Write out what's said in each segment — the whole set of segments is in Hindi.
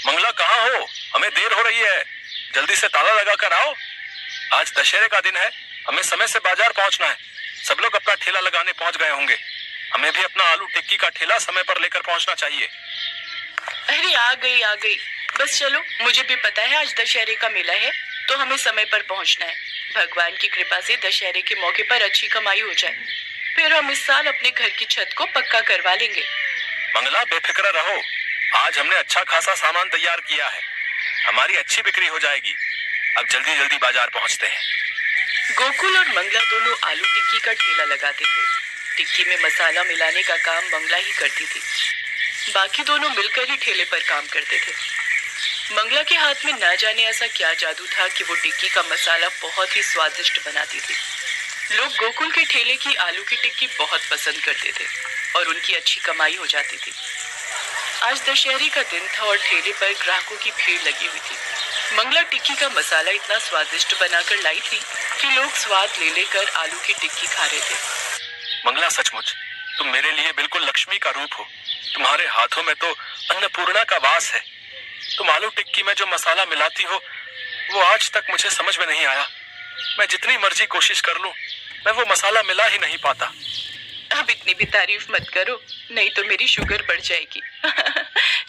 मंगला कहाँ हो? हमें देर हो रही है, जल्दी से ताला लगा कर आओ। आज दशहरे का दिन है, हमें समय से बाजार पहुंचना है। सब लोग अपना ठेला लगाने पहुंच गए होंगे, हमें भी अपना आलू टिक्की का ठेला समय पर लेकर पहुंचना चाहिए। अरे आ गई। बस चलो, मुझे भी पता है आज दशहरे का मेला है, तो हमें समय पर पहुंचना है। भगवान की कृपा से दशहरे के मौके पर अच्छी कमाई हो जाए, फिर हम इस साल अपने घर की छत को पक्का करवा लेंगे। मंगला बेफिक्र रहो, आज हमने अच्छा खासा सामान तैयार किया है, हमारी अच्छी बिक्री हो जाएगी। अब जल्दी जल्दी बाजार पहुंचते हैं। गोकुल और मंगला दोनों आलू टिक्की का ठेला लगाते थे। टिक्की में मसाला मिलाने का काम मंगला ही करती थी, बाकी दोनों मिलकर ही ठेले पर काम करते थे। मंगला के हाथ में ना जाने ऐसा क्या जादू था कि वो टिक्की का मसाला बहुत ही स्वादिष्ट बनाती थी। लोग गोकुल के ठेले की आलू की टिक्की बहुत पसंद करते थे और उनकी अच्छी कमाई हो जाती थी। आज दशहरे का दिन था और ठेले पर ग्राहकों की भीड़ लगी हुई थी। मंगला टिक्की का मसाला इतना स्वादिष्ट बनाकर लाई थी कि लोग स्वाद ले लेकर आलू की टिक्की खा रहे थे। मंगला सचमुच तुम मेरे लिए बिल्कुल लक्ष्मी का रूप हो, तुम्हारे हाथों में तो अन्नपूर्णा का वास है। तुम आलू टिक्की में जो मसाला मिलाती हो वो आज तक मुझे समझ में नहीं आया। मैं जितनी मर्जी कोशिश कर लूं, मैं वो मसाला मिला ही नहीं पाता। अब इतनी भी तारीफ मत करो, नहीं तो मेरी शुगर बढ़ जाएगी।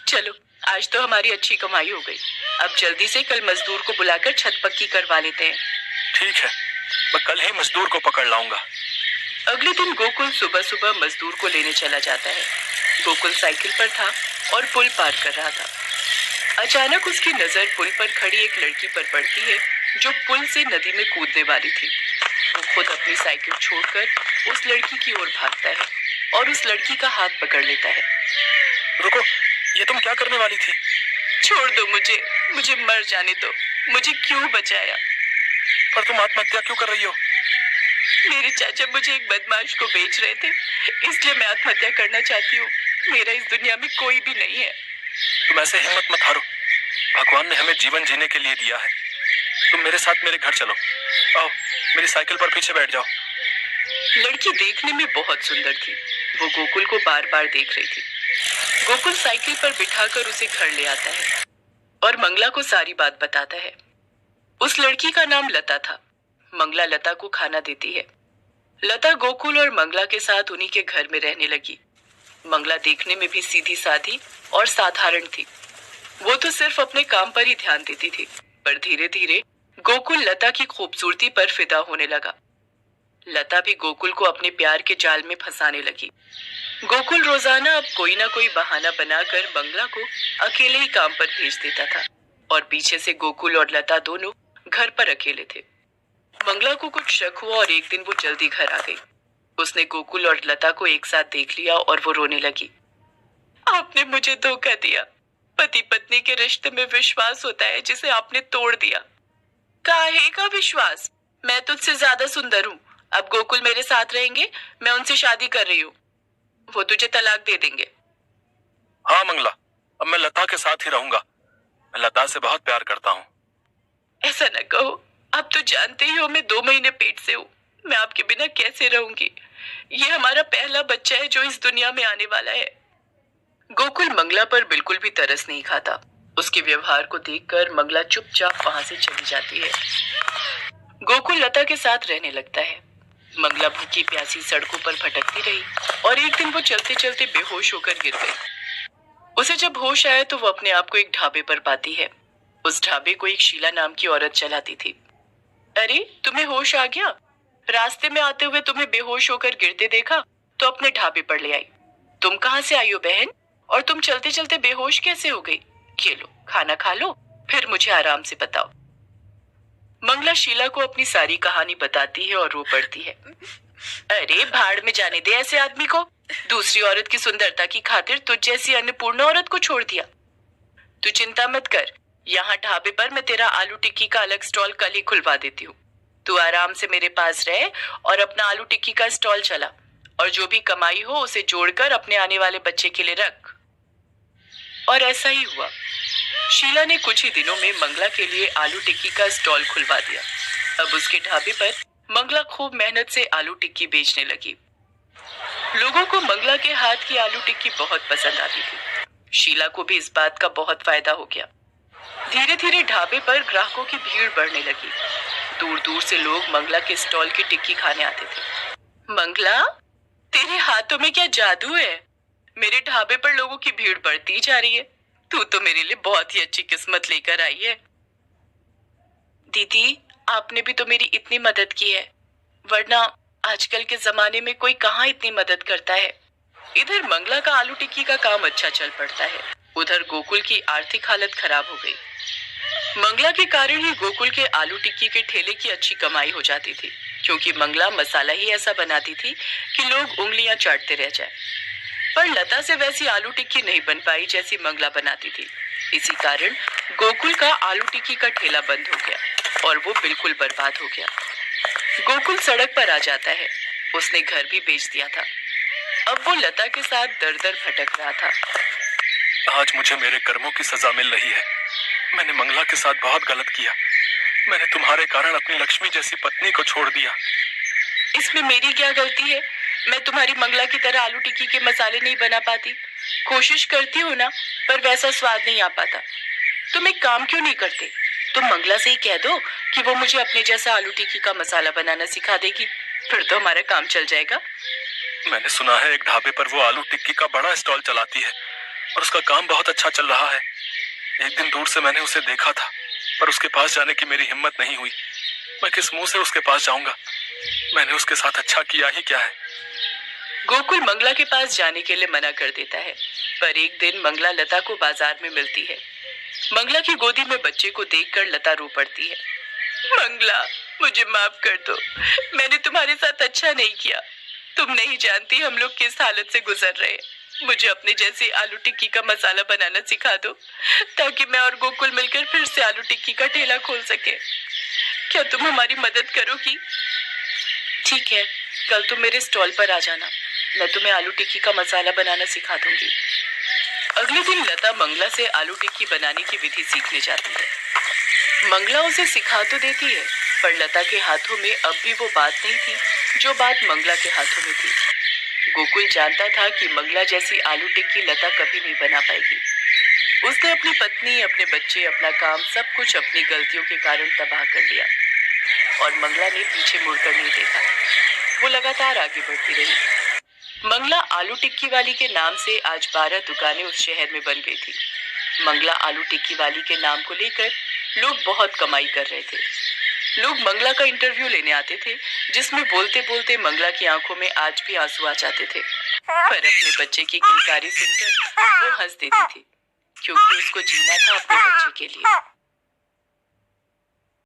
चलो, आज तो हमारी अच्छी कमाई हो गई। अब जल्दी से कल मजदूर को बुलाकर छत पक्की करवा लेते हैं। ठीक है, मैं कल ही मजदूर को पकड़ लाऊंगा। अगले दिन गोकुल सुबह सुबह मजदूर को लेने चला जाता है। गोकुल साइकिल पर था और पुल पार कर रहा था। अचानक उसकी नजर पुल पर खड़ी एक लड़की पर पड़ती है जो पुल से नदी में कूदने वाली थी। वो खुद अपनी साइकिल छोड़कर उस लड़की की ओर भागता है और उस लड़की का हाथ पकड़ लेता है। रुको, ये तुम क्या करने वाली थी? छोड़ दो मुझे मर जाने दो। मुझे क्यों बचाया? पर तुम आत्महत्या क्यों कर रही हो? मेरे चाचा मुझे एक बदमाश को बेच रहे थे, इसलिए मैं आत्महत्या करना चाहती हूँ। मेरा इस दुनिया में कोई भी नहीं है। तुम ऐसे हिम्मत मत हारो, भगवान ने हमें जीवन जीने के लिए दिया है। तुम मेरे साथ मेरे घर चलो, आओ मेरी साइकिल पर पीछे बैठ जाओ। लड़की देखने में बहुत सुंदर थी। वो गोकुल को बार बार देख रही थी। गोकुल साइकिल पर बिठाकर उसे घर ले आता है और मंगला को सारी बात बताता है। उस लड़की का नाम लता था। मंगला लता को खाना देती है। लता गोकुल और मंगला के साथ उन्हीं के घर में रहने लगी। मंगला देखने में भी सीधी साधी और साधारण थी। वो तो सिर्फ अपने काम पर ही ध्यान देती थी, पर धीरे धीरे गोकुल लता की खूबसूरती पर फिदा होने लगा। लता भी गोकुल को अपने प्यार के जाल में फंसाने लगी। गोकुल रोजाना अब कोई ना कोई बहाना बनाकर मंगला को अकेले ही काम पर भेज देता था और पीछे से गोकुल और लता दोनों घर पर अकेले थे। मंगला को कुछ शक हुआ और एक दिन वो जल्दी घर आ गई। उसने गोकुल और लता को एक साथ देख लिया और वो रोने लगी। आपने मुझे धोखा दिया। पति पत्नी के रिश्ते में विश्वास होता है जिसे आपने तोड़ दिया। काहे का विश्वास? मैं तुझसे ज्यादा सुंदर हूँ। अब गोकुल मेरे साथ रहेंगे, मैं उनसे शादी कर रही हूँ। वो तुझे तलाक दे देंगे। हाँ मंगला, अब मैं लता के साथ ही रहूंगा। मैं लता से बहुत प्यार करता हूँ। ऐसा न कहो, आप तो जानते ही हो मैं 2 महीने पेट से हूँ। मैं आपके बिना कैसे रहूंगी? ये हमारा पहला बच्चा है जो इस दुनिया में आने वाला है। गोकुल मंगला पर बिल्कुल भी तरस नहीं खाता। उसके व्यवहार को देखकर मंगला चुपचाप वहां से चली जाती है। गोकुल लता के साथ रहने लगता है। मंगला भूखी प्यासी सड़कों पर भटकती रही और एक दिन वो चलते चलते बेहोश होकर गिर गई। उसे जब होश आया तो वो अपने आप को एक ढाबे पर पाती है। उस ढाबे को एक शीला नाम की औरत चलाती थी। अरे, तुम्हें होश आ गया? रास्ते में आते हुए तुम्हें बेहोश होकर गिरते देखा तो अपने ढाबे पर ले आई। तुम कहाँ से आई हो बहन? और तुम चलते चलते बेहोश कैसे हो गई? ये लो, खाना खा लो, फिर मुझे आराम से बताओ। मंगला शीला को अपनी सारी कहानी बताती है और रो पड़ती है। अरे भाड़ में जाने दे ऐसे आदमी को। दूसरी औरत की सुंदरता की खातिर तुझ जैसी अन्नपूर्णा औरत को छोड़ दिया। तू चिंता मत कर, यहाँ ढाबे पर मैं तेरा आलू टिक्की का अलग स्टॉल कल ही खुलवा देती हूँ। तू आराम से मेरे पास रह और अपना आलू टिक्की का स्टॉल चला, और जो भी कमाई हो उसे जोड़कर अपने आने वाले बच्चे के लिए रख। और ऐसा ही हुआ। शीला ने कुछ ही दिनों में मंगला के लिए आलू टिक्की का स्टॉल खुलवा दिया। अब उसके ढाबे पर मंगला खूब मेहनत से आलू टिक्की बेचने लगी। लोगों को मंगला के हाथ की आलू टिक्की बहुत पसंद आती थी। शीला को भी इस बात का बहुत फायदा हो गया। धीरे धीरे ढाबे पर ग्राहकों की भीड़ बढ़ने लगी। दूर दूर से लोग मंगला के स्टॉल की टिक्की खाने आते थे। मंगला, तेरे हाथों में क्या जादू है? मेरे ढाबे पर लोगों की भीड़ बढ़ती जा रही है। तू तो मेरे लिए बहुत ही अच्छी किस्मत लेकर आई है। दीदी, आपने भी तो मेरी इतनी मदद की है, वरना आजकल के जमाने में कोई कहाँ इतनी मदद करता है। इधर मंगला का आलू टिक्की का काम अच्छा चल पड़ता है, उधर गोकुल की आर्थिक हालत खराब हो गई। मंगला के कारण ही गोकुल के आलू टिक्की के ठेले की अच्छी कमाई हो जाती थी, क्योंकि मंगला मसाला ही ऐसा बनाती थी कि लोग उंगलियां चाटते रह जाए। पर लता से वैसी आलू टिक्की नहीं बन पाई जैसी मंगला बनाती थी। इसी कारण गोकुल का आलू टिक्की का ठेला बंद हो गया और वो बिल्कुल बर्बाद हो गया। गोकुल सड़क पर आ जाता है। उसने घर भी बेच दिया था। अब वो लता के साथ दर दर भटक रहा था। आज मुझे मेरे कर्मों की सजा मिल रही है। मैंने मंगला के साथ बहुत गलत किया। मैंने तुम्हारे कारण अपनी लक्ष्मी जैसी पत्नी को छोड़ दिया। इसमें मेरी क्या गलती है? मैं तुम्हारी मंगला की तरह आलू टिक्की के मसाले नहीं बना पाती। कोशिश करती हूँ ना, पर वैसा स्वाद नहीं आ पाता। तुम एक काम क्यों नहीं करते? तुम मंगला से ही कह दो कि वो मुझे अपने जैसा आलू टिक्की का मसाला बनाना सिखा देगी, फिर तो हमारा काम चल जाएगा। मैंने सुना है एक ढाबे पर वो आलू टिक्की का बड़ा स्टॉल चलाती है और उसका काम बहुत अच्छा चल रहा है। एक दिन दूर से मैंने उसे देखा था, पर उसके पास जाने की मेरी हिम्मत नहीं हुई। मैं किस मुंह से उसके पास जाऊंगा? मैंने उसके साथ अच्छा किया ही क्या है? गोकुल मंगला के पास जाने के लिए मना कर देता है, पर एक दिन मंगला लता को बाजार में मिलती है। मंगला की गोदी में बच्चे को देखकर लता रो पड़ती है। मंगला, मुझे माफ कर दो, मैंने तुम्हारे साथ अच्छा नहीं किया। तुम नहीं जानती हम लोग किस हालत से गुजर रहे हैं। मुझे अपने जैसे आलू टिक्की का मसाला बनाना सिखा दो, ताकि मैं और गोकुल मिलकर फिर से आलू टिक्की का ठेला खोल सके। क्या तुम हमारी मदद करोगी? ठीक है, कल तुम मेरे स्टॉल पर आ जाना, मैं तुम्हें आलू टिक्की का मसाला बनाना सिखा दूंगी। अगले दिन लता मंगला से आलू टिक्की बनाने की विधि सीखने जाती है। मंगला उसे सिखा तो देती है, पर लता के हाथों में अब भी वो बात नहीं थी जो बात मंगला के हाथों में थी। गोकुल जानता था कि मंगला जैसी आलू टिक्की लता कभी नहीं बना पाएगी। उसने अपनी पत्नी, अपने बच्चे, अपना काम, सब कुछ अपनी गलतियों के कारण तबाह कर लिया और मंगला ने पीछे मुड़कर नहीं देखा। वो लगातार आगे बढ़ती रही। मंगला आलू टिक्की वाली के नाम से आज 12 दुकानें उस शहर में बन गई थी। मंगला आलू टिक्की वाली के नाम को लेकर लोग बहुत कमाई कर रहे थे। लोग मंगला का इंटरव्यू लेने आते थे, जिसमें बोलते बोलते मंगला की आंखों में आज भी आंसू आ जाते थे। पर अपने बच्चे की किलकारी सुनकर वो हंस देती थी, क्योंकि उसको जीना था अपने बच्चे के लिए।